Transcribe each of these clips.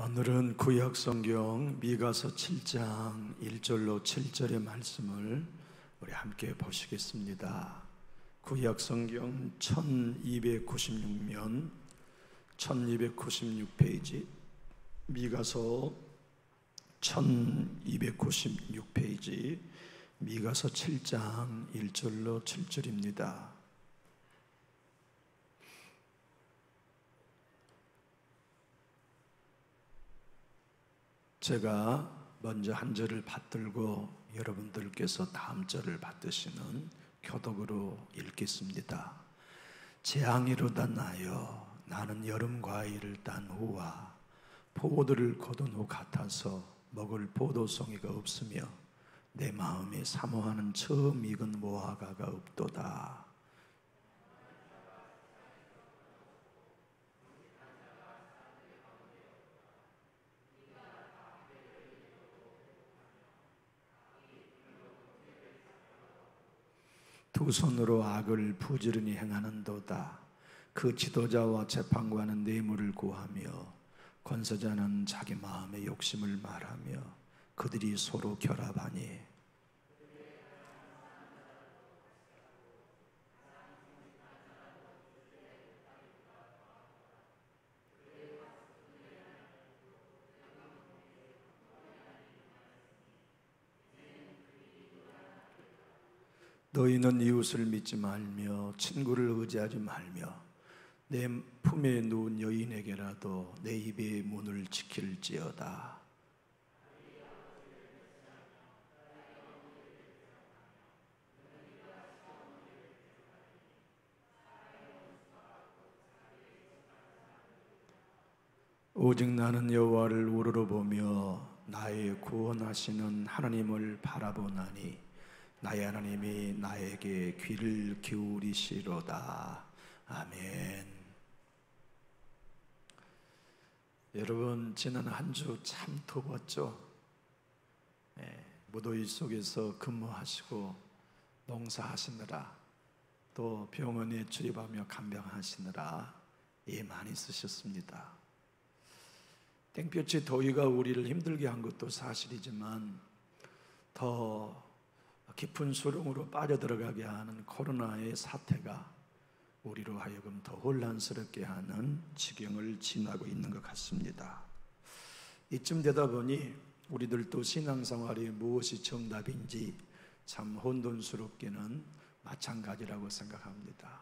오늘은 구약 성경 미가서 7장 1절로 7절의 말씀을 우리 함께 보시겠습니다. 구약 성경 1296면 1296페이지, 미가서 1296페이지, 미가서 7장 1절로 7절입니다. 제가 먼저 한 절을 받들고 여러분들께서 다음 절을 받드시는 교독으로 읽겠습니다. 재앙이로다 나여 나는 여름 과일을 딴 후와 포도를 거둔 후 같아서 먹을 포도송이가 없으며 내 마음에 사모하는 처음 익은 무화과가 없도다. 두 손으로 악을 부지런히 행하는도다. 그 지도자와 재판관은 뇌물을 구하며 권세자는 자기 마음의 욕심을 말하며 그들이 서로 결합하니 너희는 이웃을 믿지 말며 친구를 의지하지 말며 내 품에 누운 여인에게라도 내 입의 문을 지킬지어다. 오직 나는 여호와를 우러러보며 나의 구원하시는 하나님을 바라보나니 나의 하나님이 나에게 귀를 기울이시로다. 아멘. 여러분, 지난 한 주 참 더웠죠? 무더위 속에서 근무하시고 농사하시느라 또 병원에 출입하며 간병하시느라 많이 쓰셨습니다. 땡볕의 더위가 우리를 힘들게 한 것도 사실이지만 더 깊은 수렁으로 빠져들어가게 하는 코로나의 사태가 우리로 하여금 더 혼란스럽게 하는 지경을 지나고 있는 것 같습니다. 이쯤 되다 보니 우리들도 신앙생활이 무엇이 정답인지 참 혼돈스럽기는 마찬가지라고 생각합니다.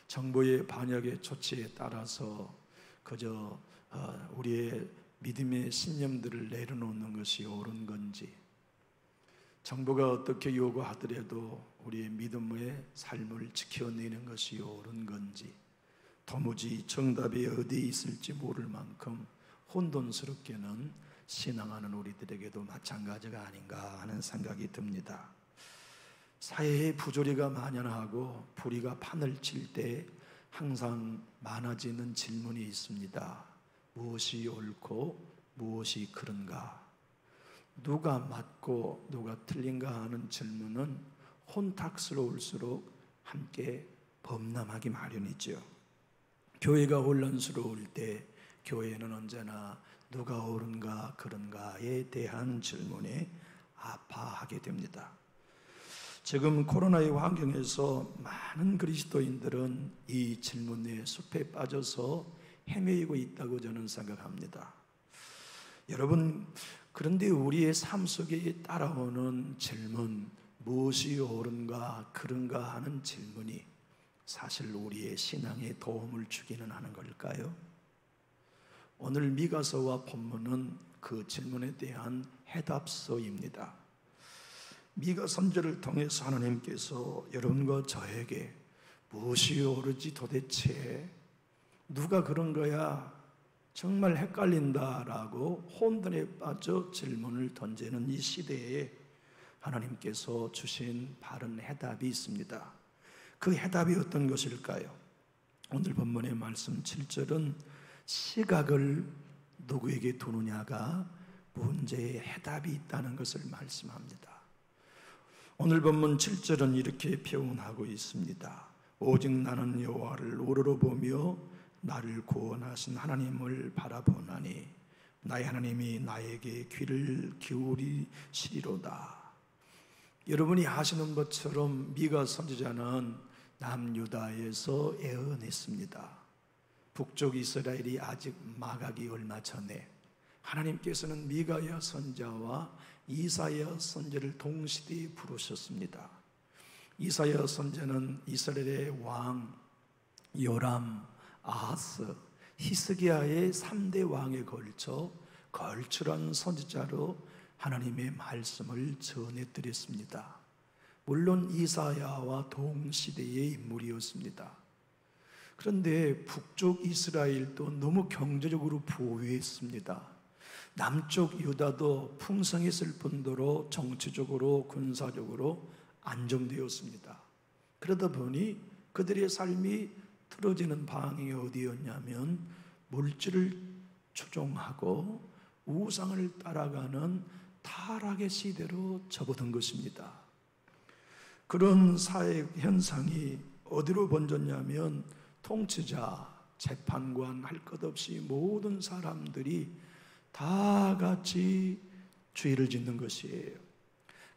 정부의 반역의 조치에 따라서 그저 우리의 믿음의 신념들을 내려놓는 것이 옳은 건지, 정부가 어떻게 요구하더라도 우리의 믿음의 삶을 지켜내는 것이 옳은 건지 도무지 정답이 어디에 있을지 모를 만큼 혼돈스럽게는 신앙하는 우리들에게도 마찬가지가 아닌가 하는 생각이 듭니다. 사회의 부조리가 만연하고 불의가 판을 칠 때 항상 많아지는 질문이 있습니다. 무엇이 옳고 무엇이 그른가? 누가 맞고 누가 틀린가 하는 질문은 혼탁스러울수록 함께 범람하기 마련이죠. 교회가 혼란스러울 때 교회는 언제나 누가 옳은가 그른가에 대한 질문에 아파하게 됩니다. 지금 코로나의 환경에서 많은 그리스도인들은 이 질문의 숲에 빠져서 헤매이고 있다고 저는 생각합니다. 여러분, 그런데 우리의 삶 속에 따라오는 질문, 무엇이 옳은가 그른가 하는 질문이 사실 우리의 신앙에 도움을 주기는 하는 걸까요? 오늘 미가서와 본문은 그 질문에 대한 해답서입니다. 미가 선지자를 통해서 하나님께서 여러분과 저에게 무엇이 옳은지 도대체 누가 그런 거야? 정말 헷갈린다라고 혼돈에 빠져 질문을 던지는 이 시대에 하나님께서 주신 바른 해답이 있습니다. 그 해답이 어떤 것일까요? 오늘 본문의 말씀 7절은 시각을 누구에게 두느냐가 문제의 해답이 있다는 것을 말씀합니다. 오늘 본문 7절은 이렇게 표현하고 있습니다. 오직 나는 여호와를 우러러보며 나를 구원하신 하나님을 바라보나니 나의 하나님이 나에게 귀를 기울이시리로다. 여러분이 아시는 것처럼 미가 선지자는 남유다에서 애언했습니다. 북쪽 이스라엘이 아직 망하기 얼마 전에 하나님께서는 미가야 선지자와 이사야 선지자를 동시대에 부르셨습니다. 이사야 선지자는 이스라엘의 왕 요람, 아하스, 히스기야의 3대 왕에 걸쳐 걸출한 선지자로 하나님의 말씀을 전해드렸습니다. 물론 이사야와 동시대의 인물이었습니다. 그런데 북쪽 이스라엘도 너무 경제적으로 부유했습니다. 남쪽 유다도 풍성했을 뿐더러 정치적으로 군사적으로 안정되었습니다. 그러다 보니 그들의 삶이 틀어지는 방향이 어디였냐면 물질을 추종하고 우상을 따라가는 타락의 시대로 접어든 것입니다. 그런 사회 현상이 어디로 번졌냐면 통치자, 재판관 할 것 없이 모든 사람들이 다 같이 죄를 짓는 것이에요.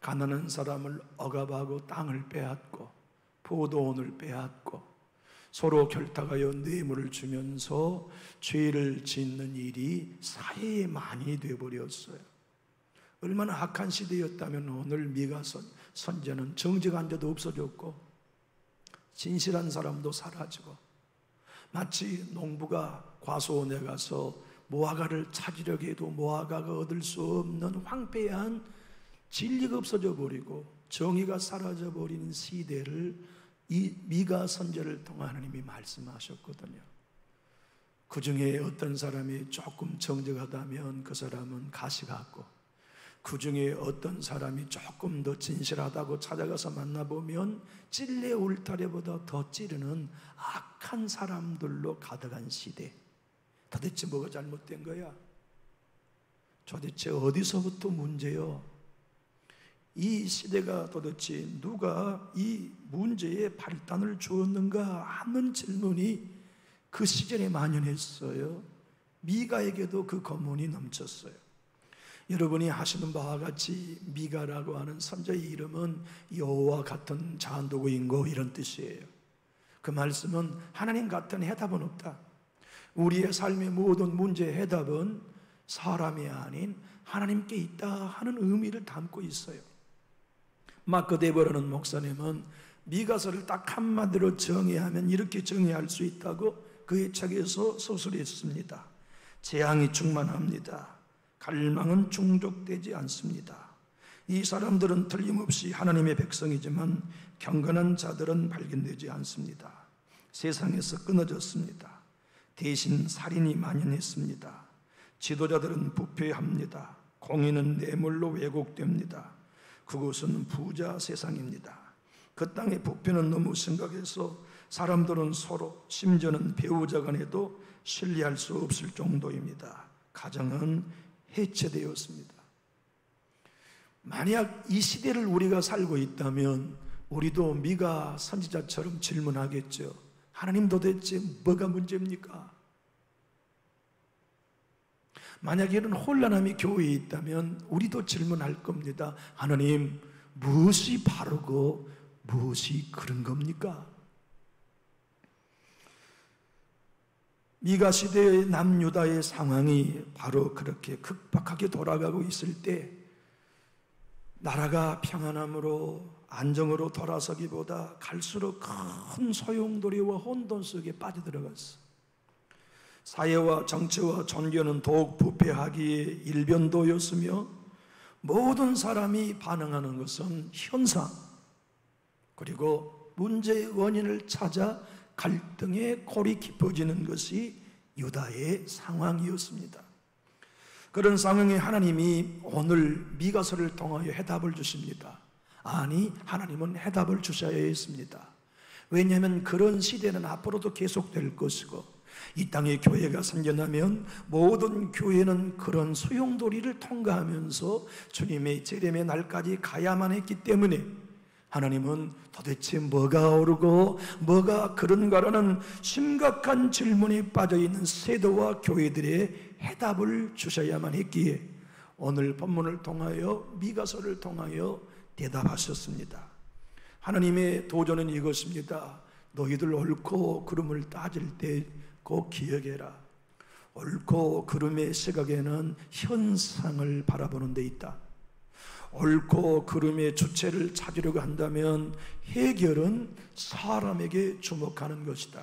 가난한 사람을 억압하고 땅을 빼앗고 포도원을 빼앗고 서로 결탁하여 뇌물을 주면서 죄를 짓는 일이 사회에 많이 되어버렸어요. 얼마나 악한 시대였다면 오늘 미가 선지자는 정직한 자도 없어졌고 진실한 사람도 사라지고 마치 농부가 과수원에 가서 무화과를 찾으려고 해도 무화과가 얻을 수 없는 황폐한 진리가 없어져 버리고 정의가 사라져 버리는 시대를 이 미가 선지자를 통해 하나님이 말씀하셨거든요. 그 중에 어떤 사람이 조금 정직하다면 그 사람은 가시 같고, 그 중에 어떤 사람이 조금 더 진실하다고 찾아가서 만나보면 찔레 울타리보다 더 찌르는 악한 사람들로 가득한 시대. 도대체 뭐가 잘못된 거야? 도대체 어디서부터 문제요? 이 시대가 도대체 누가 이 문제에 발단을 주었는가 하는 질문이 그 시절에 만연했어요. 미가에게도 그 검문이 넘쳤어요. 여러분이 하시는 바와 같이 미가라고 하는 선지자의 이름은 여호와 같은 잔도구인고 이런 뜻이에요. 그 말씀은 하나님 같은 해답은 없다. 우리의 삶의 모든 문제의 해답은 사람이 아닌 하나님께 있다 하는 의미를 담고 있어요. 마크 데버라는 목사님은 미가서를 딱 한마디로 정의하면 이렇게 정의할 수 있다고 그의 책에서 서술했습니다. 재앙이 충만합니다. 갈망은 충족되지 않습니다. 이 사람들은 틀림없이 하나님의 백성이지만 경건한 자들은 발견되지 않습니다. 세상에서 끊어졌습니다. 대신 살인이 만연했습니다. 지도자들은 부패합니다. 공의는 뇌물로 왜곡됩니다. 그곳은 부자 세상입니다. 그 땅의 부패는 너무 심각해서 사람들은 서로, 심지어는 배우자 간에도 신뢰할 수 없을 정도입니다. 가정은 해체되었습니다. 만약 이 시대를 우리가 살고 있다면 우리도 미가 선지자처럼 질문하겠죠. 하나님 도대체 뭐가 문제입니까? 만약 이런 혼란함이 교회에 있다면 우리도 질문할 겁니다. 하나님, 무엇이 바르고 무엇이 그런 겁니까? 미가 시대의 남유다의 상황이 바로 그렇게 급박하게 돌아가고 있을 때 나라가 평안함으로 안정으로 돌아서기보다 갈수록 큰 소용돌이와 혼돈 속에 빠져들어갔어. 사회와 정치와 종교는 더욱 부패하기에 일변도였으며 모든 사람이 반응하는 것은 현상, 그리고 문제의 원인을 찾아 갈등의 골이 깊어지는 것이 유다의 상황이었습니다. 그런 상황에 하나님이 오늘 미가서를 통하여 해답을 주십니다. 아니, 하나님은 해답을 주셔야 했습니다. 왜냐하면 그런 시대는 앞으로도 계속될 것이고 이 땅에 교회가 생겨나면 모든 교회는 그런 소용돌이를 통과하면서 주님의 재림의 날까지 가야만 했기 때문에 하나님은 도대체 뭐가 옳고 뭐가 그런가라는 심각한 질문이 빠져있는 세도와 교회들의 해답을 주셔야만 했기에 오늘 본문을 통하여 미가서를 통하여 대답하셨습니다. 하나님의 도전은 이것입니다. 너희들 옳고 그름을 따질 때 꼭 기억해라. 옳고 그름의 시각에는 현상을 바라보는 데 있다. 옳고 그름의 주체를 찾으려고 한다면 해결은 사람에게 주목하는 것이다.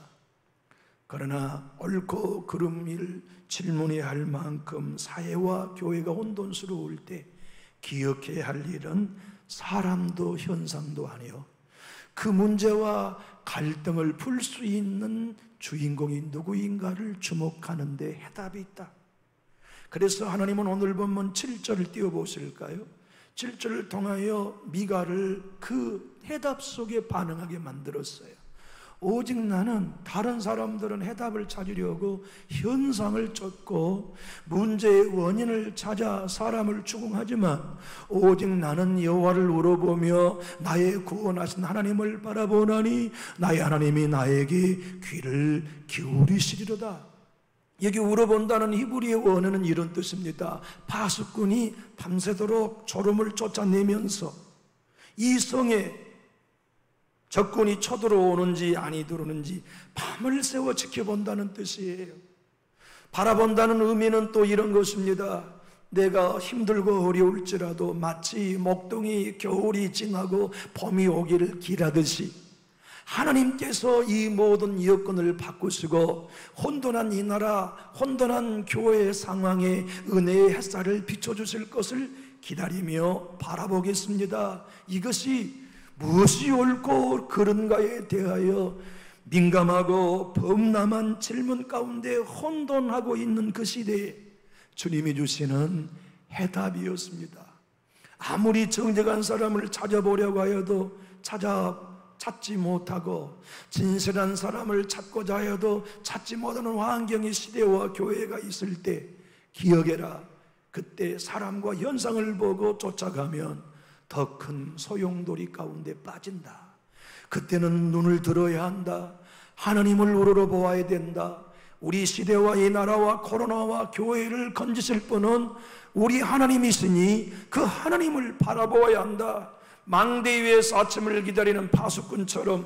그러나 옳고 그름을 질문해야 할 만큼 사회와 교회가 혼돈스러울 때 기억해야 할 일은 사람도 현상도 아니요, 그 문제와 갈등을 풀 수 있는 주인공이 누구인가를 주목하는 데 해답이 있다. 그래서 하나님은 오늘 본문 7절을 띄워보실까요? 7절을 통하여 미가를 그 해답 속에 반응하게 만들었어요. 오직 나는, 다른 사람들은 해답을 찾으려고 현상을 쫓고 문제의 원인을 찾아 사람을 추궁하지만 오직 나는 여호와를 우러보며 나의 구원하신 하나님을 바라보나니 나의 하나님이 나에게 귀를 기울이시리로다. 여기 우러본다는 히브리의 원어는 이런 뜻입니다. 파수꾼이 밤새도록 졸음을 쫓아내면서 이 성에 적군이 쳐들어오는지 아니 들어오는지 밤을 새워 지켜본다는 뜻이에요. 바라본다는 의미는 또 이런 것입니다. 내가 힘들고 어려울지라도 마치 목동이 겨울이 지나고 봄이 오기를 기다듯이 하나님께서 이 모든 여건을 바꾸시고 혼돈한 이 나라, 혼돈한 교회의 상황에 은혜의 햇살을 비춰주실 것을 기다리며 바라보겠습니다. 이것이 무엇이 옳고 그른가에 대하여 민감하고 범람한 질문 가운데 혼돈하고 있는 그 시대에 주님이 주시는 해답이었습니다. 아무리 정직한 사람을 찾아보려고 하여도 찾지 못하고 진실한 사람을 찾고자 하여도 찾지 못하는 환경의 시대와 교회가 있을 때 기억해라. 그때 사람과 현상을 보고 쫓아가면 더 큰 소용돌이 가운데 빠진다. 그때는 눈을 들어야 한다. 하나님을 우러러 보아야 된다. 우리 시대와 이 나라와 코로나와 교회를 건지실 분은 우리 하나님이시니 그 하나님을 바라보아야 한다. 망대 위에서 아침을 기다리는 파수꾼처럼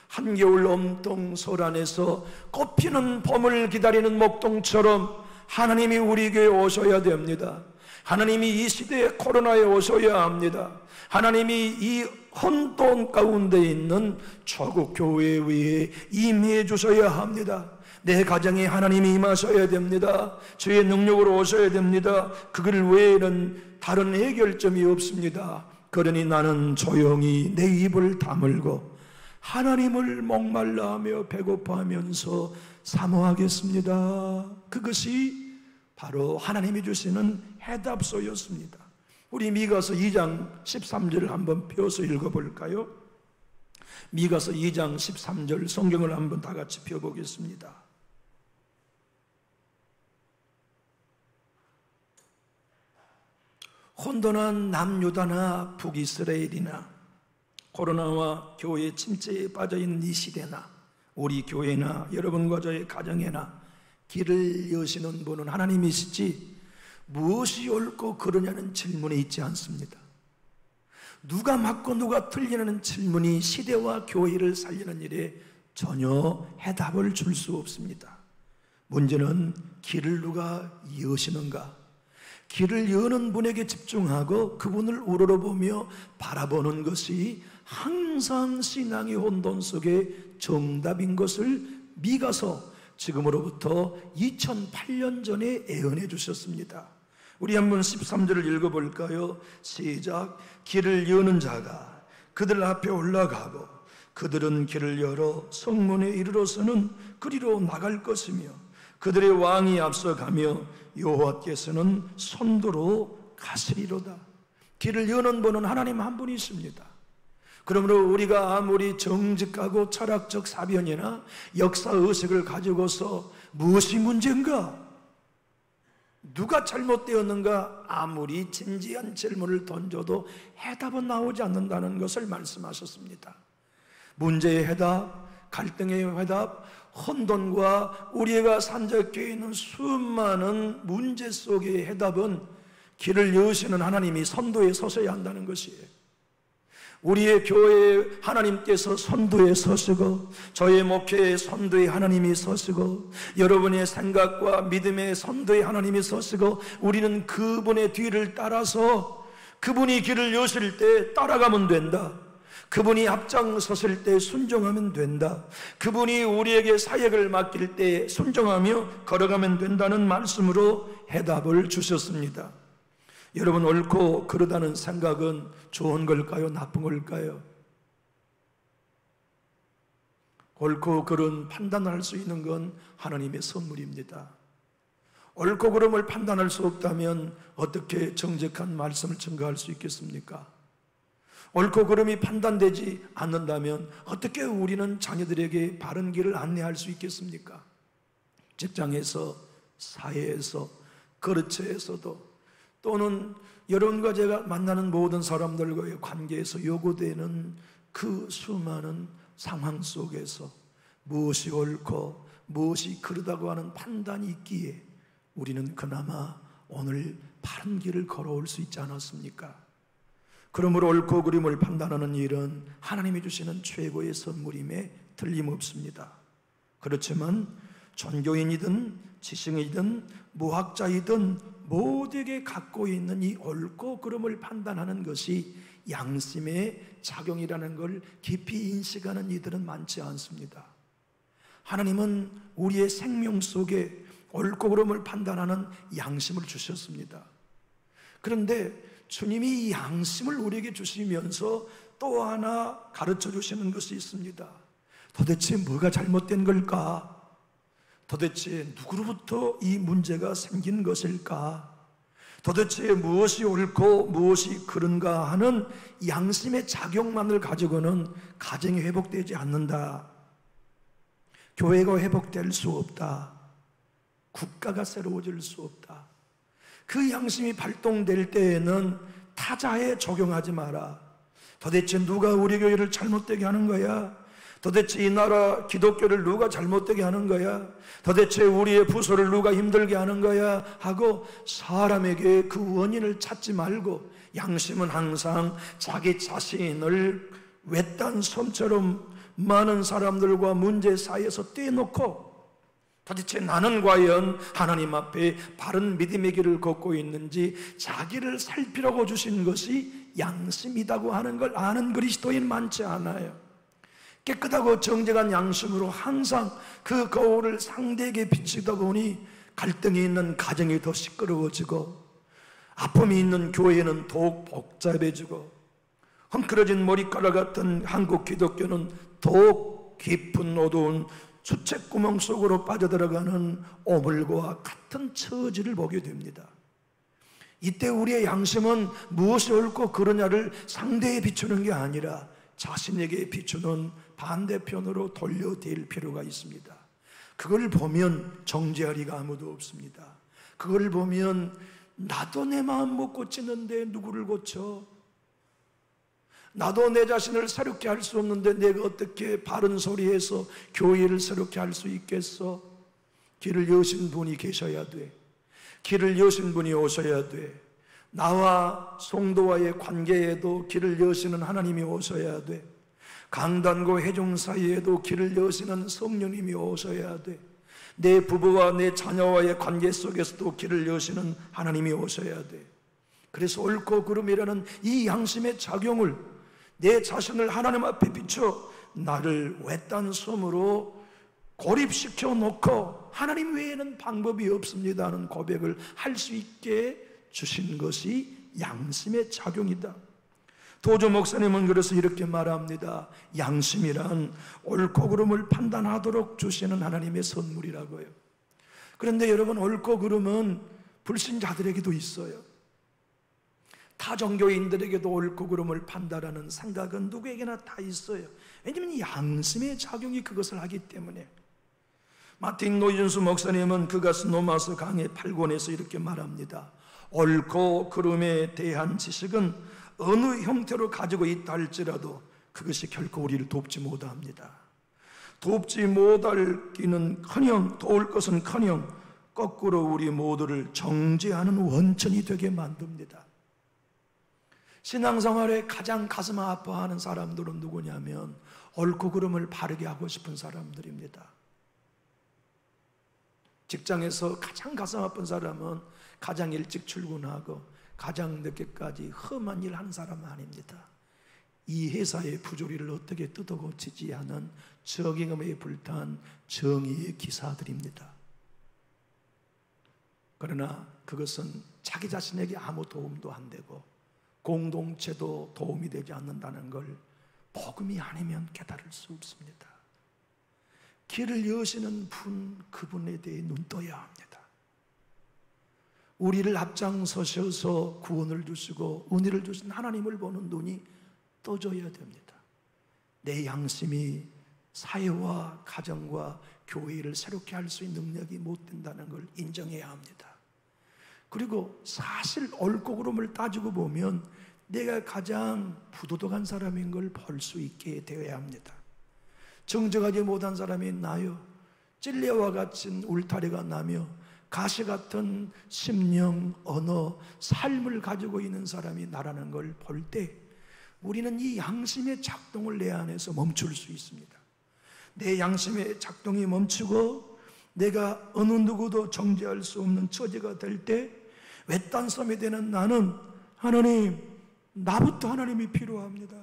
한겨울 엄동 소란에서 꽃피는 봄을 기다리는 목동처럼 하나님이 우리 교회에 오셔야 됩니다. 하나님이 이 시대에 코로나에 오셔야 합니다. 하나님이 이 혼돈 가운데 있는 조국 교회에 의해 임해 주셔야 합니다. 내 가정에 하나님이 임하셔야 됩니다. 주의 능력으로 오셔야 됩니다. 그걸 외에는 다른 해결점이 없습니다. 그러니 나는 조용히 내 입을 다물고 하나님을 목말라하며 배고파하면서 사모하겠습니다. 그것이 바로 하나님이 주시는 해답소였습니다. 우리 미가서 2장 13절을 한번 펴서 읽어볼까요? 미가서 2장 13절 성경을 한번 다 같이 펴보겠습니다. 혼돈한 남유다나 북이스라엘이나 코로나와 교회 침체에 빠져있는 이 시대나 우리 교회나 여러분과 저의 가정에나 길을 여시는 분은 하나님이시지 무엇이 옳고 그러냐는 질문이 있지 않습니다. 누가 맞고 누가 틀리냐는 질문이 시대와 교회를 살리는 일에 전혀 해답을 줄 수 없습니다. 문제는 길을 누가 여시는가? 길을 여는 분에게 집중하고 그분을 우러러보며 바라보는 것이 항상 신앙의 혼돈 속에 정답인 것을 미가서 지금으로부터 2008년 전에 예언해 주셨습니다. 우리 한번 13절을 읽어볼까요? 시작. 길을 여는 자가 그들 앞에 올라가고 그들은 길을 열어 성문에 이르러서는 그리로 나갈 것이며 그들의 왕이 앞서가며 여호와께서는 선두로 가시리로다. 길을 여는 분은 하나님 한 분이십니다. 그러므로 우리가 아무리 정직하고 철학적 사변이나 역사의식을 가지고서 무엇이 문제인가? 누가 잘못되었는가 아무리 진지한 질문을 던져도 해답은 나오지 않는다는 것을 말씀하셨습니다. 문제의 해답, 갈등의 해답, 혼돈과 우리가 산적해 있는 수많은 문제 속의 해답은 길을 여시는 하나님이 선도에 서셔야 한다는 것이에요. 우리의 교회에 하나님께서 선도에 서시고, 저의 목회에 선도에 하나님이 서시고, 여러분의 생각과 믿음의 선도에 하나님이 서시고, 우리는 그분의 뒤를 따라서 그분이 길을 여실 때 따라가면 된다. 그분이 앞장서실 때 순종하면 된다. 그분이 우리에게 사역을 맡길 때 순종하며 걸어가면 된다는 말씀으로 해답을 주셨습니다. 여러분, 옳고 그르다는 생각은 좋은 걸까요? 나쁜 걸까요? 옳고 그른 판단할 수 있는 건 하나님의 선물입니다. 옳고 그름을 판단할 수 없다면 어떻게 정직한 말씀을 증거할 수 있겠습니까? 옳고 그름이 판단되지 않는다면 어떻게 우리는 자녀들에게 바른 길을 안내할 수 있겠습니까? 직장에서, 사회에서, 거래처에서도, 또는 여러분과 제가 만나는 모든 사람들과의 관계에서 요구되는 그 수많은 상황 속에서 무엇이 옳고 무엇이 그르다고 하는 판단이 있기에 우리는 그나마 오늘 바른 길을 걸어올 수 있지 않았습니까? 그러므로 옳고 그름을 판단하는 일은 하나님이 주시는 최고의 선물임에 틀림없습니다. 그렇지만 종교인이든 지식인이든 무학자이든 모두에게 갖고 있는 이 옳고 그름을 판단하는 것이 양심의 작용이라는 걸 깊이 인식하는 이들은 많지 않습니다. 하나님은 우리의 생명 속에 옳고 그름을 판단하는 양심을 주셨습니다. 그런데 주님이 이 양심을 우리에게 주시면서 또 하나 가르쳐 주시는 것이 있습니다. 도대체 뭐가 잘못된 걸까? 도대체 누구로부터 이 문제가 생긴 것일까? 도대체 무엇이 옳고 무엇이 그른가 하는 양심의 작용만을 가지고는 가정이 회복되지 않는다. 교회가 회복될 수 없다. 국가가 새로워질 수 없다. 그 양심이 발동될 때에는 타자에 적용하지 마라. 도대체 누가 우리 교회를 잘못되게 하는 거야? 도대체 이 나라 기독교를 누가 잘못되게 하는 거야? 도대체 우리의 부서를 누가 힘들게 하는 거야? 하고 사람에게 그 원인을 찾지 말고 양심은 항상 자기 자신을 외딴 섬처럼 많은 사람들과 문제 사이에서 떼놓고 도대체 나는 과연 하나님 앞에 바른 믿음의 길을 걷고 있는지 자기를 살피라고 주신 것이 양심이라고 하는 걸 아는 그리스도인 많지 않아요. 깨끗하고 정직한 양심으로 항상 그 거울을 상대에게 비치다 보니 갈등이 있는 가정이 더 시끄러워지고 아픔이 있는 교회는 더욱 복잡해지고 헝클어진 머리카락 같은 한국 기독교는 더욱 깊은 어두운 수채구멍 속으로 빠져들어가는 오물과 같은 처지를 보게 됩니다. 이때 우리의 양심은 무엇이 옳고 그러냐를 상대에 비추는 게 아니라 자신에게 비추는 반대편으로 돌려댈 필요가 있습니다. 그걸 보면 정죄하리가 아무도 없습니다. 그걸 보면 나도 내 마음 못 고치는데 누구를 고쳐? 나도 내 자신을 새롭게 할 수 없는데 내가 어떻게 바른 소리해서 교회를 새롭게 할 수 있겠어? 길을 여신 분이 계셔야 돼. 길을 여신 분이 오셔야 돼. 나와 성도와의 관계에도 길을 여시는 하나님이 오셔야 돼. 강단과 회중 사이에도 길을 여시는 성령님이 오셔야 돼. 내 부부와 내 자녀와의 관계 속에서도 길을 여시는 하나님이 오셔야 돼. 그래서 옳고 그름이라는 이 양심의 작용을 내 자신을 하나님 앞에 비춰 나를 외딴 섬으로 고립시켜 놓고 하나님 외에는 방법이 없습니다 하는 고백을 할 수 있게 주신 것이 양심의 작용이다. 도조 목사님은 그래서 이렇게 말합니다. 양심이란 옳고 그름을 판단하도록 주시는 하나님의 선물이라고요. 그런데 여러분, 옳고 그름은 불신자들에게도 있어요. 타종교인들에게도 옳고 그름을 판단하는 생각은 누구에게나 다 있어요. 왜냐하면 양심의 작용이 그것을 하기 때문에. 마틴 노준수 목사님은 그가 스노마스 강의 8권에서 이렇게 말합니다. 옳고 그름에 대한 지식은 어느 형태로 가지고 있다 할지라도 그것이 결코 우리를 돕지 못합니다. 돕지 못할기는커녕 도울 것은커녕 거꾸로 우리 모두를 정죄하는 원천이 되게 만듭니다. 신앙생활에 가장 가슴 아파하는 사람들은 누구냐면 옳고 그름을 바르게 하고 싶은 사람들입니다. 직장에서 가장 가슴 아픈 사람은 가장 일찍 출근하고 가장 늦게까지 험한 일 하는 사람은 아닙니다. 이 회사의 부조리를 어떻게 뜯어고치지 하는 적임에 불탄 정의의 기사들입니다. 그러나 그것은 자기 자신에게 아무 도움도 안 되고 공동체도 도움이 되지 않는다는 걸 복음이 아니면 깨달을 수 없습니다. 길을 여시는 분, 그분에 대해 눈 떠야 합니다. 우리를 앞장서셔서 구원을 주시고 은혜를 주신 하나님을 보는 눈이 떠져야 됩니다. 내 양심이 사회와 가정과 교회를 새롭게 할 수 있는 능력이 못 된다는 걸 인정해야 합니다. 그리고 사실 옳고 그름을 따지고 보면 내가 가장 부도덕한 사람인 걸 볼 수 있게 되어야 합니다. 정직하지 못한 사람이 나요. 찔레와 같은 울타리가 나며 가시 같은 심령, 언어, 삶을 가지고 있는 사람이 나라는 걸 볼 때 우리는 이 양심의 작동을 내 안에서 멈출 수 있습니다. 내 양심의 작동이 멈추고 내가 어느 누구도 정죄할 수 없는 처지가 될 때 외딴섬이 되는 나는 하나님, 나부터 하나님이 필요합니다.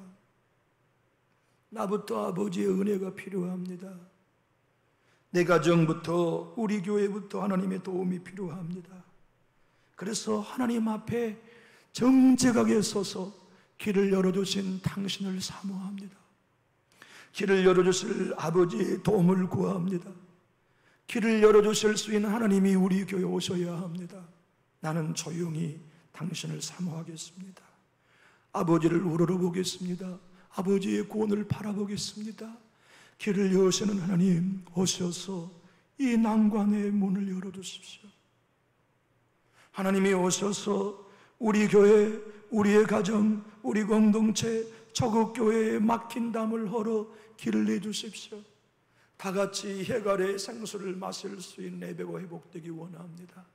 나부터 아버지의 은혜가 필요합니다. 내 가정부터 우리 교회부터 하나님의 도움이 필요합니다. 그래서 하나님 앞에 정직하게 서서 길을 열어주신 당신을 사모합니다. 길을 열어주실 아버지의 도움을 구합니다. 길을 열어주실 수 있는 하나님이 우리 교회에 오셔야 합니다. 나는 조용히 당신을 사모하겠습니다. 아버지를 우러러보겠습니다. 아버지의 구원을 바라보겠습니다. 길을 여시는 하나님 오셔서 이 난관의 문을 열어주십시오. 하나님이 오셔서 우리 교회, 우리의 가정, 우리 공동체, 저국교회에 막힌 담을 헐어 길을 내주십시오. 다 같이 해갈의 생수를 마실 수 있는 예배가 회복되기 원합니다.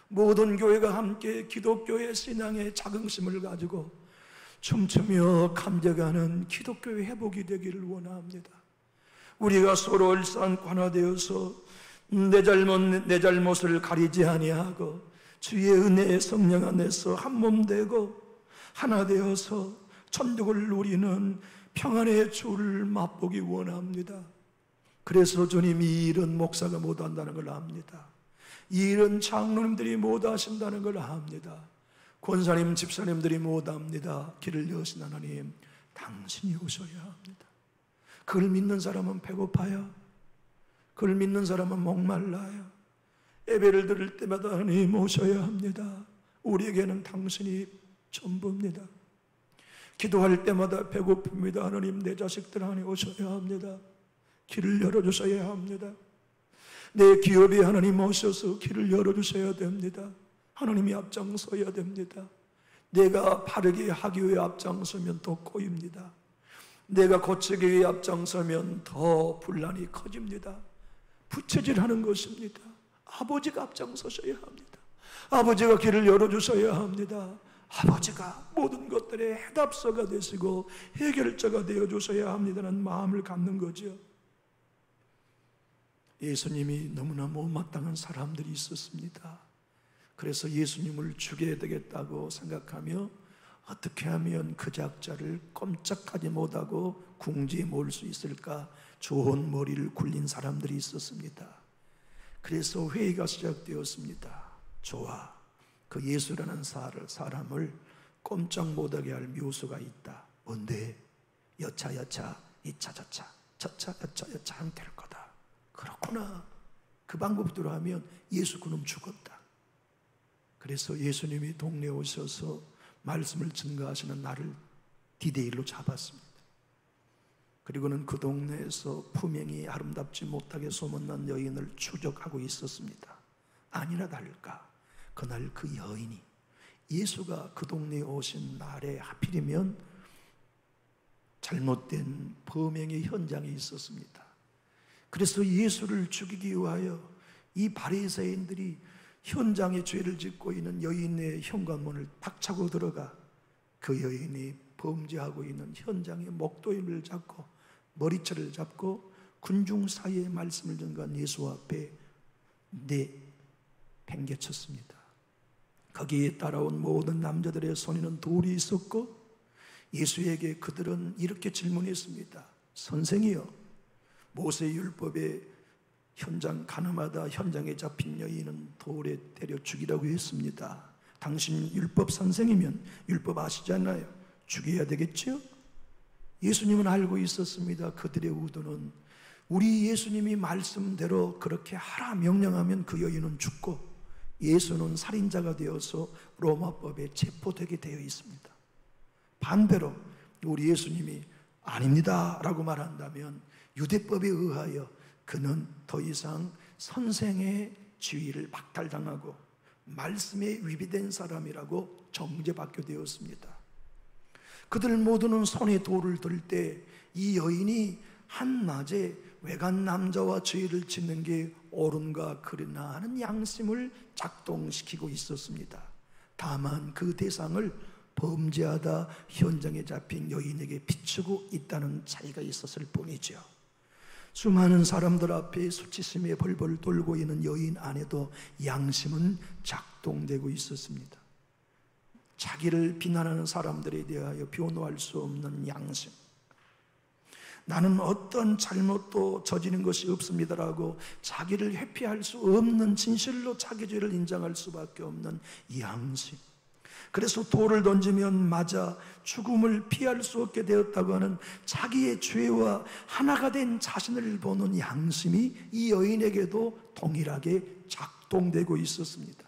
모든 교회가 함께 기독교의 신앙의 자긍심을 가지고 춤추며 감격하는 기독교의 회복이 되기를 원합니다. 우리가 서로 일산관화되어서 내 잘못을 가리지 아니하고 주의 은혜의 성령 안에서 한 몸 되고 하나 되어서 천국을 누리는 평안의 주를 맛보기 원합니다. 그래서 주님이 이 일은 목사가 못한다는 걸 압니다. 이 일은 장로님들이 못하신다는 걸 압니다. 권사님, 집사님들이 못합니다. 길을 여신 하나님, 당신이 오셔야 합니다. 그걸 믿는 사람은 배고파요. 그걸 믿는 사람은 목말라요. 예배를 드릴 때마다 하나님 오셔야 합니다. 우리에게는 당신이 전부입니다. 기도할 때마다 배고픕니다. 하나님, 내 자식들 안에 오셔야 합니다. 길을 열어주셔야 합니다. 내 기업에 하나님 오셔서 길을 열어주셔야 됩니다. 하나님이 앞장서야 됩니다. 내가 바르게 하기 위해 앞장서면 더 꼬입니다. 내가 고치기 위해 앞장서면 더 분란이 커집니다. 부채질하는 것입니다. 아버지가 앞장서셔야 합니다. 아버지가 길을 열어주셔야 합니다. 아버지가 모든 것들의 해답서가 되시고 해결자가 되어주셔야 합니다라는 마음을 갖는 거죠. 예수님이 너무나 못마땅한 사람들이 있었습니다. 그래서 예수님을 죽여야 되겠다고 생각하며 어떻게 하면 그 작자를 꼼짝하지 못하고 궁지에 모을 수 있을까 좋은 머리를 굴린 사람들이 있었습니다. 그래서 회의가 시작되었습니다. 좋아, 그 예수라는 사람을 꼼짝 못하게 할 묘수가 있다. 뭔데? 여차여차, 이차저차, 저차여차 하면 될 거다. 그렇구나. 그 방법대로 하면 예수 그놈 죽었다. 그래서 예수님이 동네에 오셔서 말씀을 증거하시는 나를 디데일로 잡았습니다. 그리고는 그 동네에서 품행이 아름답지 못하게 소문난 여인을 추적하고 있었습니다. 아니나 다를까 그날 그 여인이 예수가 그 동네에 오신 날에 하필이면 잘못된 범행의 현장에 있었습니다. 그래서 예수를 죽이기 위하여 이 바리새인들이 현장에 죄를 짓고 있는 여인의 현관문을 탁차고 들어가 그 여인이 범죄하고 있는 현장의 목도임을 잡고 머리채를 잡고 군중 사이에 말씀을 전가한 예수 앞에 내팽개쳤습니다. 거기에 따라온 모든 남자들의 손에는 돌이 있었고 예수에게 그들은 이렇게 질문했습니다. 선생이여, 모세율법에 현장 가늠하다 현장에 잡힌 여인은 돌에 때려 죽이라고 했습니다. 당신 율법 선생이면 율법 아시잖아요. 죽여야 되겠죠? 예수님은 알고 있었습니다. 그들의 의도는 우리 예수님이 말씀대로 그렇게 하라 명령하면 그 여인은 죽고 예수는 살인자가 되어서 로마법에 체포되게 되어 있습니다. 반대로 우리 예수님이 아닙니다 라고 말한다면 유대법에 의하여 그는 더 이상 선생의 지위를 박탈당하고 말씀에 위배된 사람이라고 정죄받게 되었습니다. 그들 모두는 손에 돌을 들 때 이 여인이 한낮에 외간 남자와 죄를 짓는 게 옳은가 그러나 하는 양심을 작동시키고 있었습니다. 다만 그 대상을 범죄하다 현장에 잡힌 여인에게 비추고 있다는 차이가 있었을 뿐이죠. 수많은 사람들 앞에 수치심에 벌벌 떨고 있는 여인 안에도 양심은 작동되고 있었습니다. 자기를 비난하는 사람들에 대하여 변호할 수 없는 양심, 나는 어떤 잘못도 저지른 것이 없습니다라고 자기를 회피할 수 없는 진실로 자기 죄를 인정할 수밖에 없는 양심, 그래서 돌을 던지면 맞아 죽음을 피할 수 없게 되었다고 하는 자기의 죄와 하나가 된 자신을 보는 양심이 이 여인에게도 동일하게 작동되고 있었습니다.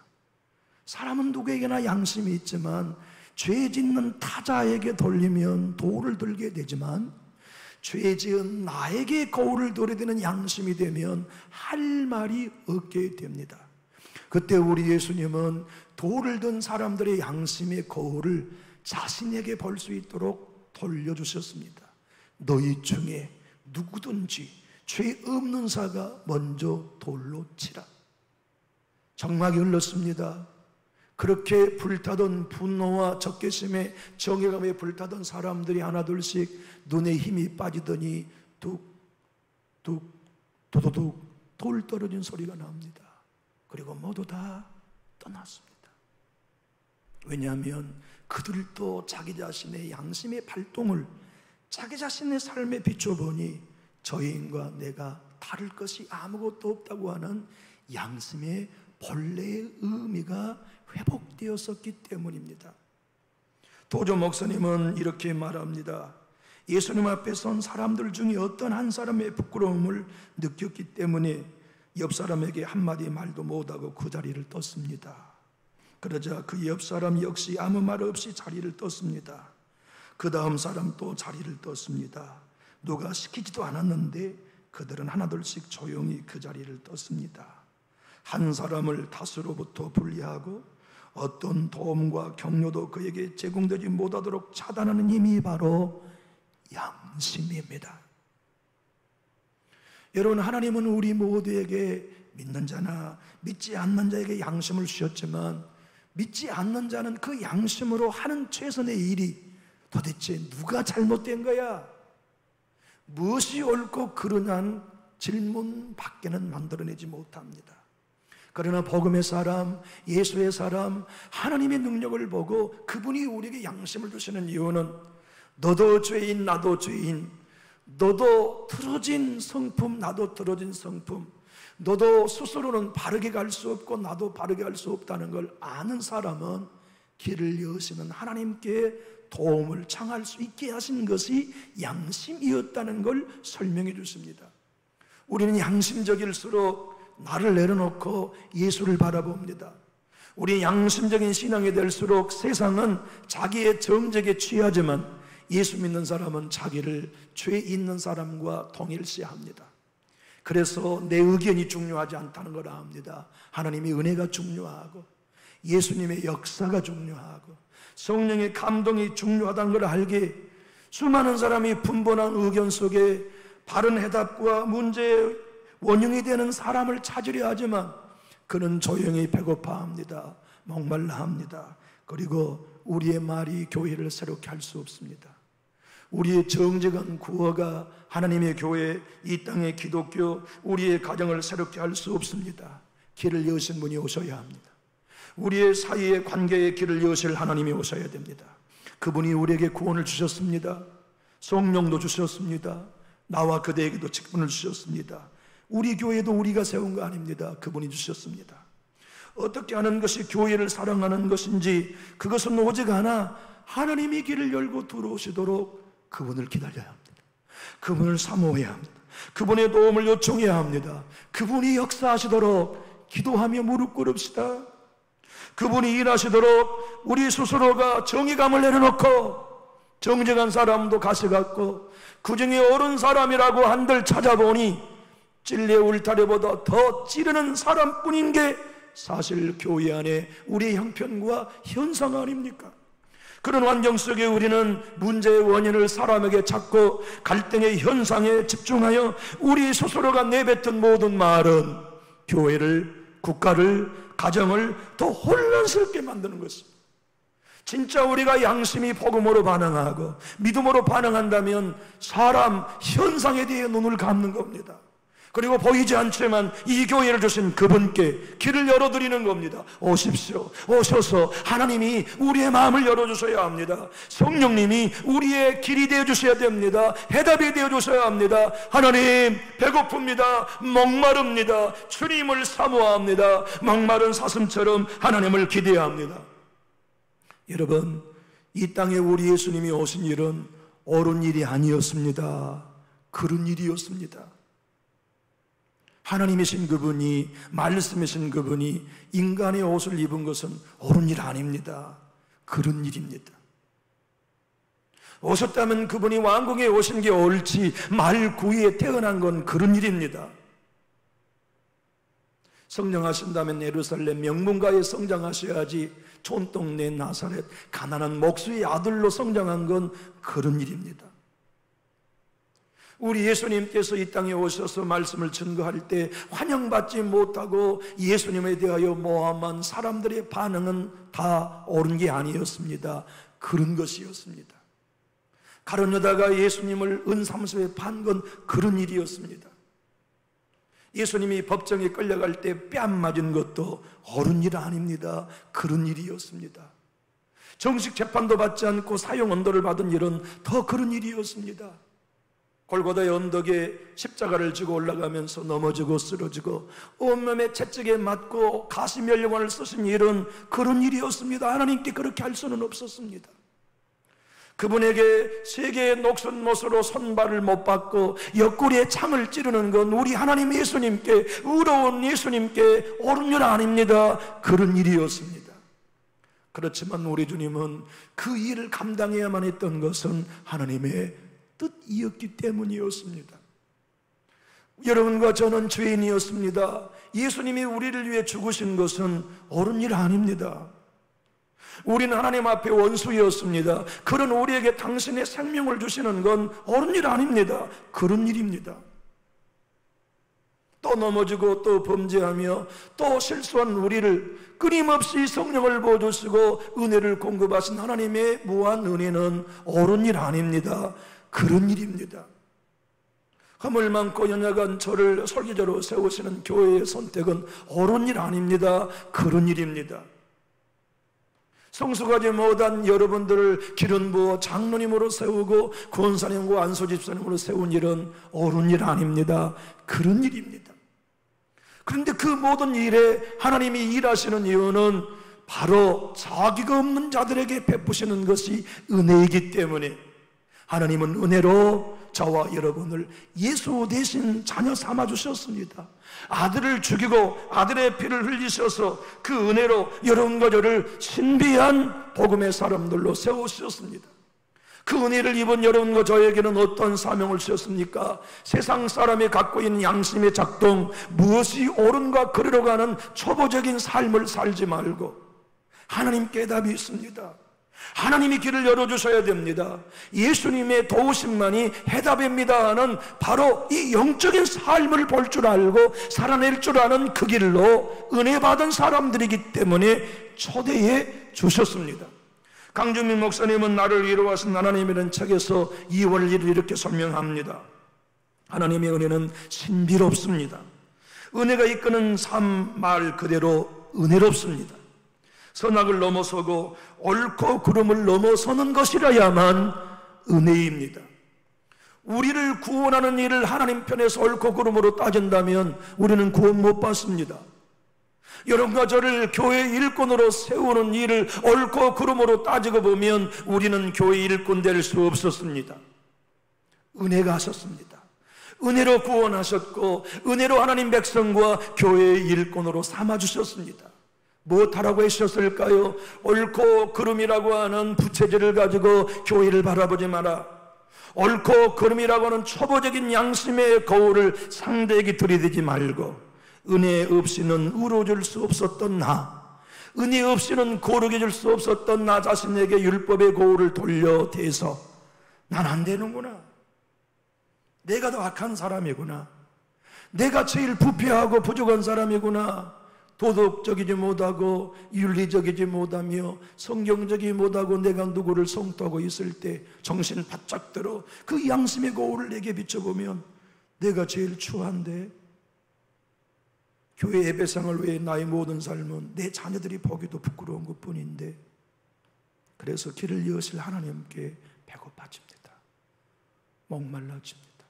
사람은 누구에게나 양심이 있지만 죄 짓는 타자에게 돌리면 돌을 들게 되지만 죄 지은 나에게 거울을 들이대는 양심이 되면 할 말이 없게 됩니다. 그때 우리 예수님은 돌을 든 사람들의 양심의 거울을 자신에게 볼 수 있도록 돌려주셨습니다. 너희 중에 누구든지 죄 없는 자가 먼저 돌로 치라. 정막이 흘렀습니다. 그렇게 불타던 분노와 적개심에 정의감에 불타던 사람들이 하나둘씩 눈에 힘이 빠지더니 뚝뚝 도도둑 돌 떨어진 소리가 납니다. 그리고 모두 다 떠났습니다. 왜냐하면 그들도 자기 자신의 양심의 발동을 자기 자신의 삶에 비춰보니 저인과 내가 다를 것이 아무것도 없다고 하는 양심의 본래의 의미가 회복되었었기 때문입니다. 도조 목사님은 이렇게 말합니다. 예수님 앞에 선 사람들 중에 어떤 한 사람의 부끄러움을 느꼈기 때문에 옆 사람에게 한마디 말도 못하고 그 자리를 떴습니다. 그러자 그 옆 사람 역시 아무 말 없이 자리를 떴습니다. 그 다음 사람 또 자리를 떴습니다. 누가 시키지도 않았는데 그들은 하나둘씩 조용히 그 자리를 떴습니다. 한 사람을 다수로부터 분리하고 어떤 도움과 격려도 그에게 제공되지 못하도록 차단하는 힘이 바로 양심입니다. 여러분, 하나님은 우리 모두에게 믿는 자나 믿지 않는 자에게 양심을 주셨지만 믿지 않는 자는 그 양심으로 하는 최선의 일이 도대체 누가 잘못된 거야? 무엇이 옳고 그르냐는 질문밖에는 만들어내지 못합니다. 그러나 복음의 사람, 예수의 사람, 하나님의 능력을 보고 그분이 우리에게 양심을 주시는 이유는 너도 죄인 나도 죄인, 너도 틀어진 성품 나도 틀어진 성품, 너도 스스로는 바르게 갈 수 없고 나도 바르게 할 수 없다는 걸 아는 사람은 길을 여시는 하나님께 도움을 청할 수 있게 하신 것이 양심이었다는 걸 설명해 주십니다. 우리는 양심적일수록 나를 내려놓고 예수를 바라봅니다. 우리 양심적인 신앙이 될수록 세상은 자기의 정적에 취하지만 예수 믿는 사람은 자기를 죄 있는 사람과 동일시합니다. 그래서 내 의견이 중요하지 않다는 걸 압니다. 하나님의 은혜가 중요하고 예수님의 역사가 중요하고 성령의 감동이 중요하다는 걸 알기에 수많은 사람이 분분한 의견 속에 바른 해답과 문제의 원흉이 되는 사람을 찾으려 하지만 그는 조용히 배고파합니다. 목말라합니다. 그리고 우리의 말이 교회를 새롭게 할 수 없습니다. 우리의 정직한 구호가 하나님의 교회, 이 땅의 기독교, 우리의 가정을 새롭게 할 수 없습니다. 길을 여신 분이 오셔야 합니다. 우리의 사이의 관계의 길을 여실 하나님이 오셔야 됩니다. 그분이 우리에게 구원을 주셨습니다. 성령도 주셨습니다. 나와 그대에게도 직분을 주셨습니다. 우리 교회도 우리가 세운 거 아닙니다. 그분이 주셨습니다. 어떻게 하는 것이 교회를 사랑하는 것인지 그것은 오직 하나, 하나님이 길을 열고 들어오시도록 그분을 기다려야 합니다. 그분을 사모해야 합니다. 그분의 도움을 요청해야 합니다. 그분이 역사하시도록 기도하며 무릎 꿇읍시다. 그분이 일하시도록 우리 스스로가 정의감을 내려놓고 정직한 사람도 가셔갖고 그 중에 옳은 사람이라고 한들 찾아보니 진리의 울타리보다 더 찌르는 사람뿐인 게 사실 교회 안에 우리의 형편과 현상 아닙니까? 그런 환경 속에 우리는 문제의 원인을 사람에게 찾고 갈등의 현상에 집중하여 우리 스스로가 내뱉은 모든 말은 교회를, 국가를, 가정을 더 혼란스럽게 만드는 것입니다. 진짜 우리가 양심이 복음으로 반응하고 믿음으로 반응한다면 사람, 현상에 대해 눈을 감는 겁니다. 그리고 보이지 않지만 이 교회를 주신 그분께 길을 열어드리는 겁니다. 오십시오. 오셔서 하나님이 우리의 마음을 열어주셔야 합니다. 성령님이 우리의 길이 되어주셔야 됩니다. 해답이 되어주셔야 합니다. 하나님, 배고픕니다. 목마릅니다. 주님을 사모합니다. 목마른 사슴처럼 하나님을 기대합니다. 여러분, 이 땅에 우리 예수님이 오신 일은 옳은 일이 아니었습니다. 그런 일이었습니다. 하나님이신 그분이, 말씀이신 그분이 인간의 옷을 입은 것은 옳은 일 아닙니다. 그런 일입니다. 오셨다면 그분이 왕궁에 오신 게 옳지 말구이에 태어난 건 그런 일입니다. 성장하신다면 예루살렘 명문가에 성장하셔야지 촌동네 나사렛 가난한 목수의 아들로 성장한 건 그런 일입니다. 우리 예수님께서 이 땅에 오셔서 말씀을 증거할 때 환영받지 못하고 예수님에 대하여 모함한 사람들의 반응은 다 옳은 게 아니었습니다. 그런 것이었습니다. 가룟 유다가 예수님을 은삼소에 판 건 그런 일이었습니다. 예수님이 법정에 끌려갈 때 뺨 맞은 것도 옳은 일 아닙니다. 그런 일이었습니다. 정식 재판도 받지 않고 사형 언도를 받은 일은 더 그런 일이었습니다. 골고다의 언덕에 십자가를 지고 올라가면서 넘어지고 쓰러지고 온몸에 채찍에 맞고 가시면류관을 쓰신 일은 그런 일이었습니다. 하나님께 그렇게 할 수는 없었습니다. 그분에게 세 개의 녹슨 못으로 손발을 못 받고 옆구리에 창을 찌르는 건 우리 하나님 예수님께, 의로운 예수님께 옳은 일 아닙니다. 그런 일이었습니다. 그렇지만 우리 주님은 그 일을 감당해야만 했던 것은 하나님의 뜻이었기 때문이었습니다. 여러분과 저는 죄인이었습니다. 예수님이 우리를 위해 죽으신 것은 옳은 일 아닙니다. 우리는 하나님 앞에 원수였습니다. 그런 우리에게 당신의 생명을 주시는 건 옳은 일 아닙니다. 그런 일입니다. 또 넘어지고 또 범죄하며 또 실수한 우리를 끊임없이 성령을 부어주시고 은혜를 공급하신 하나님의 무한 은혜는 옳은 일 아닙니다. 그런 일입니다. 허물 많고 연약한 저를 설교자로 세우시는 교회의 선택은 옳은 일 아닙니다. 그런 일입니다. 성숙하지 못한 여러분들을 기름 부어 장로님으로 세우고 권사님과 안수집사님으로 세운 일은 옳은 일 아닙니다. 그런 일입니다. 그런데 그 모든 일에 하나님이 일하시는 이유는 바로 자기가 없는 자들에게 베푸시는 것이 은혜이기 때문에 하나님은 은혜로 저와 여러분을 예수 대신 자녀 삼아주셨습니다. 아들을 죽이고 아들의 피를 흘리셔서 그 은혜로 여러분과 저를 신비한 복음의 사람들로 세우셨습니다. 그 은혜를 입은 여러분과 저에게는 어떤 사명을 주셨습니까? 세상 사람이 갖고 있는 양심의 작동, 무엇이 옳은가 그리로 가는 초보적인 삶을 살지 말고 하나님께 답이 있습니다. 하나님이 길을 열어주셔야 됩니다. 예수님의 도우심만이 해답입니다 하는 바로 이 영적인 삶을 볼 줄 알고 살아낼 줄 아는 그 길로 은혜 받은 사람들이기 때문에 초대해 주셨습니다. 강주민 목사님은 나를 이루어하신 하나님이라는 책에서 2월 1일 이렇게 설명합니다. 하나님의 은혜는 신비롭습니다. 은혜가 이끄는 삶 말 그대로 은혜롭습니다. 선악을 넘어서고 옳고 그름을 넘어서는 것이라야만 은혜입니다. 우리를 구원하는 일을 하나님 편에서 옳고 그름으로 따진다면 우리는 구원 못 받습니다. 여러분과 저를 교회 일꾼으로 세우는 일을 옳고 그름으로 따지고 보면 우리는 교회 일꾼 될 수 없었습니다. 은혜가 하셨습니다. 은혜로 구원하셨고 은혜로 하나님 백성과 교회 일꾼으로 삼아주셨습니다. 무엇하라고 하셨을까요? 옳고 그름이라고 하는 부채질을 가지고 교회를 바라보지 마라. 옳고 그름이라고 하는 초보적인 양심의 거울을 상대에게 들이대지 말고 은혜 없이는 의로워질 수 없었던 나, 은혜 없이는 거룩해질 수 없었던 나 자신에게 율법의 거울을 돌려대서 난 안 되는구나, 내가 더 악한 사람이구나, 내가 제일 부패하고 부족한 사람이구나, 도덕적이지 못하고 윤리적이지 못하며 성경적이지 못하고 내가 누구를 성토하고 있을 때 정신 바짝 들어 그 양심의 거울을 내게 비춰보면 내가 제일 추한데, 교회 예배상을 외에 나의 모든 삶은 내 자녀들이 보기도 부끄러운 것뿐인데, 그래서 길을 여실 하나님께 배고파집니다. 목말라집니다.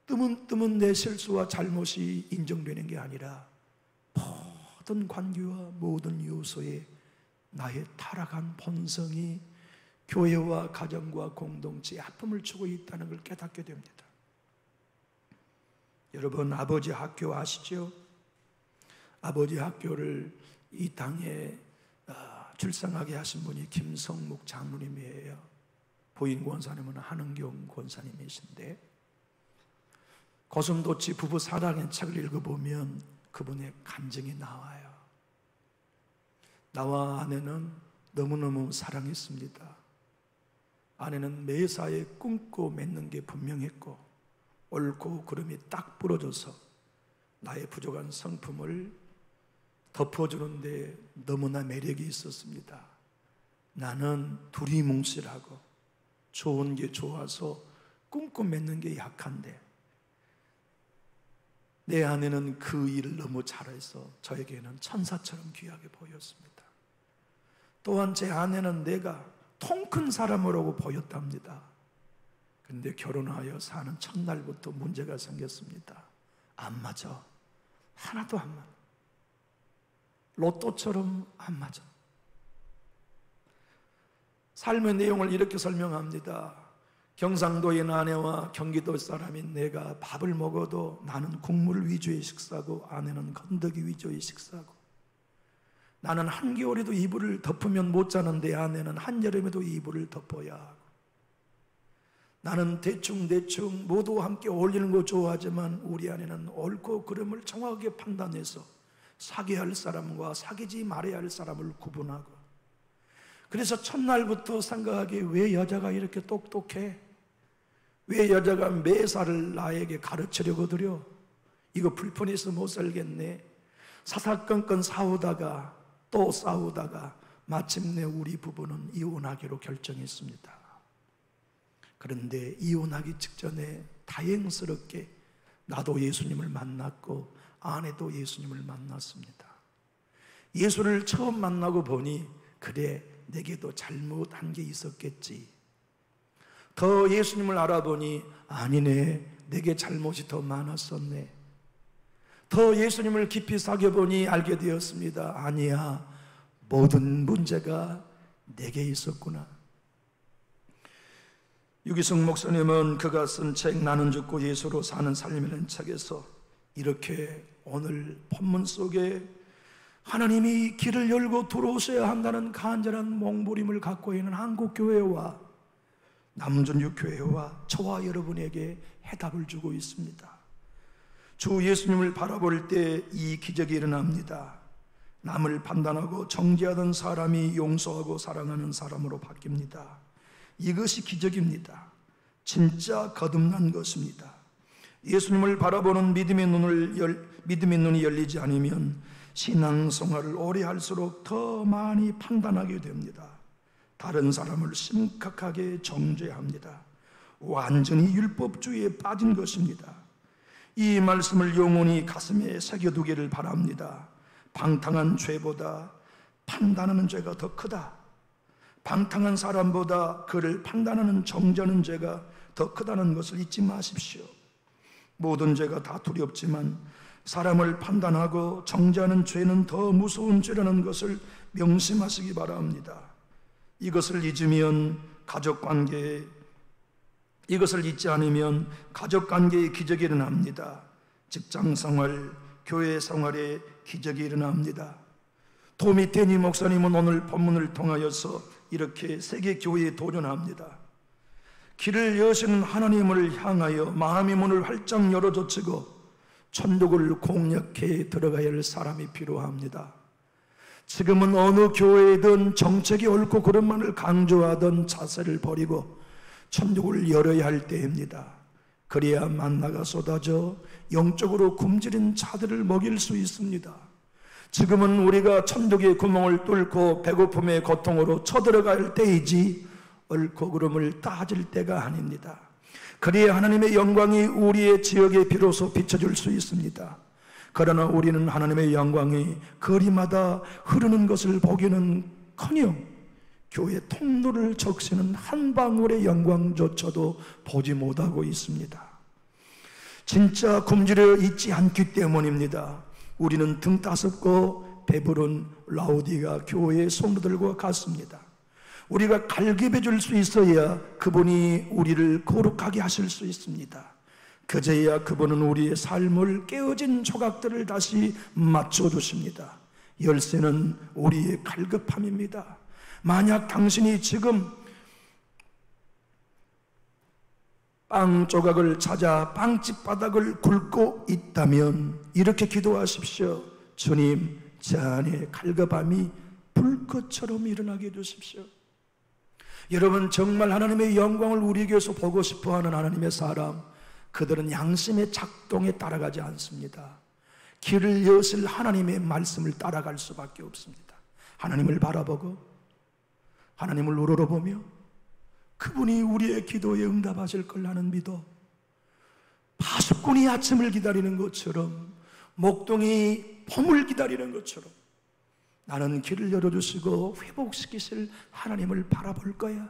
뜨문뜨문 내 실수와 잘못이 인정되는 게 아니라 모든 관계와 모든 요소에 나의 타락한 본성이 교회와 가정과 공동체에 아픔을 주고 있다는 걸 깨닫게 됩니다. 여러분, 아버지 학교 아시죠? 아버지 학교를 이 땅에 출생하게 하신 분이 김성묵 장로님이에요. 부인 권사님은 한은경 권사님이신데, 고슴도치 부부 사랑의 책을 읽어보면 그분의 감정이 나와요. 나와 아내는 너무너무 사랑했습니다. 아내는 매사에 꿈꿔 맺는 게 분명했고 옳고 그름이 딱 부러져서 나의 부족한 성품을 덮어주는데 너무나 매력이 있었습니다. 나는 두리뭉실하고 좋은 게 좋아서 꿈꿔 맺는 게 약한데 내 아내는 그 일을 너무 잘해서 저에게는 천사처럼 귀하게 보였습니다. 또한 제 아내는 내가 통 큰 사람으로 보였답니다. 그런데 결혼하여 사는 첫날부터 문제가 생겼습니다. 안 맞아. 하나도 안 맞아. 로또처럼 안 맞아. 삶의 내용을 이렇게 설명합니다. 경상도인 아내와 경기도 사람인 내가 밥을 먹어도 나는 국물 위주의 식사고 아내는 건더기 위주의 식사고, 나는 한겨울에도 이불을 덮으면 못 자는데 아내는 한여름에도 이불을 덮어야 하고, 나는 대충 모두 함께 어울리는 거 좋아하지만 우리 아내는 옳고 그름을 정확하게 판단해서 사귀어야 할 사람과 사귀지 말아야 할 사람을 구분하고, 그래서 첫날부터 생각하기에 왜 여자가 이렇게 똑똑해? 왜 여자가 매사를 나에게 가르치려고 들여? 이거 불편해서 못 살겠네. 사사건건 싸우다가 또 싸우다가 마침내 우리 부부는 이혼하기로 결정했습니다. 그런데 이혼하기 직전에 다행스럽게 나도 예수님을 만났고 아내도 예수님을 만났습니다. 예수를 처음 만나고 보니 그래, 내게도 잘못한 게 있었겠지. 더 예수님을 알아보니 아니네, 내게 잘못이 더 많았었네. 더 예수님을 깊이 사귀어보니 알게 되었습니다. 아니야, 모든 문제가 내게 있었구나. 유기성 목사님은 그가 쓴 책 나는 죽고 예수로 사는 삶이라는 책에서 이렇게 오늘 본문 속에 하나님이 길을 열고 들어오셔야 한다는 간절한 몽부림을 갖고 있는 한국교회와 남전주교회와 저와 여러분에게 해답을 주고 있습니다. 주 예수님을 바라볼 때 이 기적이 일어납니다. 남을 판단하고 정죄하던 사람이 용서하고 사랑하는 사람으로 바뀝니다. 이것이 기적입니다. 진짜 거듭난 것입니다. 예수님을 바라보는 믿음의 눈이 열리지 않으면 신앙생활을 오래 할수록 더 많이 판단하게 됩니다. 다른 사람을 심각하게 정죄합니다. 완전히 율법주의에 빠진 것입니다. 이 말씀을 영원히 가슴에 새겨두기를 바랍니다. 방탕한 죄보다 판단하는 죄가 더 크다. 방탕한 사람보다 그를 판단하는 정죄하는 죄가 더 크다는 것을 잊지 마십시오. 모든 죄가 다 두렵지만 사람을 판단하고 정죄하는 죄는 더 무서운 죄라는 것을 명심하시기 바랍니다. 이것을 잊으면 이것을 잊지 않으면 가족관계의 기적이 일어납니다. 직장생활, 교회생활에 기적이 일어납니다. 도미테니 목사님은 오늘 본문을 통하여서 이렇게 세계교회에 도전합니다. 길을 여시는 하나님을 향하여 마음의 문을 활짝 열어젖히고 천국을 공략해 들어가야 할 사람이 필요합니다. 지금은 어느 교회든 정책이 옳고 그름만을 강조하던 자세를 버리고 천국을 열어야 할 때입니다. 그래야 만나가 쏟아져 영적으로 굶주린 자들을 먹일 수 있습니다. 지금은 우리가 천국의 구멍을 뚫고 배고픔의 고통으로 쳐들어갈 때이지 옳고 그름을 따질 때가 아닙니다. 그래야 하나님의 영광이 우리의 지역에 비로소 비춰줄 수 있습니다. 그러나 우리는 하나님의 영광이 거리마다 흐르는 것을 보기는커녕 교회 통로를 적시는 한 방울의 영광조차도 보지 못하고 있습니다. 진짜 굶주려 있지 않기 때문입니다. 우리는 등 따숩고 배부른 라우디가 교회의 성도들과 같습니다. 우리가 갈급해 줄 수 있어야 그분이 우리를 거룩하게 하실 수 있습니다. 그제야 그분은 우리의 삶을 깨어진 조각들을 다시 맞춰주십니다. 열쇠는 우리의 갈급함입니다. 만약 당신이 지금 빵 조각을 찾아 빵집 바닥을 굴고 있다면 이렇게 기도하십시오. 주님, 제 안에 갈급함이 불꽃처럼 일어나게 해주십시오. 여러분, 정말 하나님의 영광을 우리에게서 보고 싶어하는 하나님의 사람, 그들은 양심의 작동에 따라가지 않습니다. 길을 여실 하나님의 말씀을 따라갈 수밖에 없습니다. 하나님을 바라보고 하나님을 우러러보며 그분이 우리의 기도에 응답하실 걸 나는 믿어. 파수꾼이 아침을 기다리는 것처럼, 목동이 봄을 기다리는 것처럼 나는 길을 열어주시고 회복시키실 하나님을 바라볼 거야.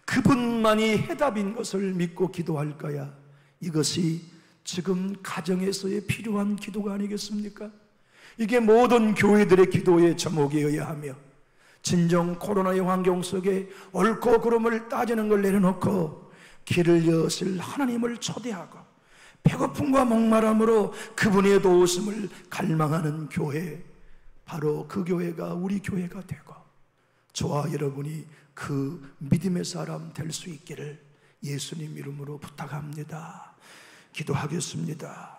그분만이 해답인 것을 믿고 기도할 거야. 이것이 지금 가정에서의 필요한 기도가 아니겠습니까? 이게 모든 교회들의 기도의 제목이어야 하며, 진정 코로나의 환경 속에 옳고 그름을 따지는 걸 내려놓고 길을 여실 하나님을 초대하고 배고픔과 목마름으로 그분의 도우심을 갈망하는 교회, 바로 그 교회가 우리 교회가 되고 저와 여러분이 그 믿음의 사람 될 수 있기를 예수님 이름으로 부탁합니다. 기도하겠습니다.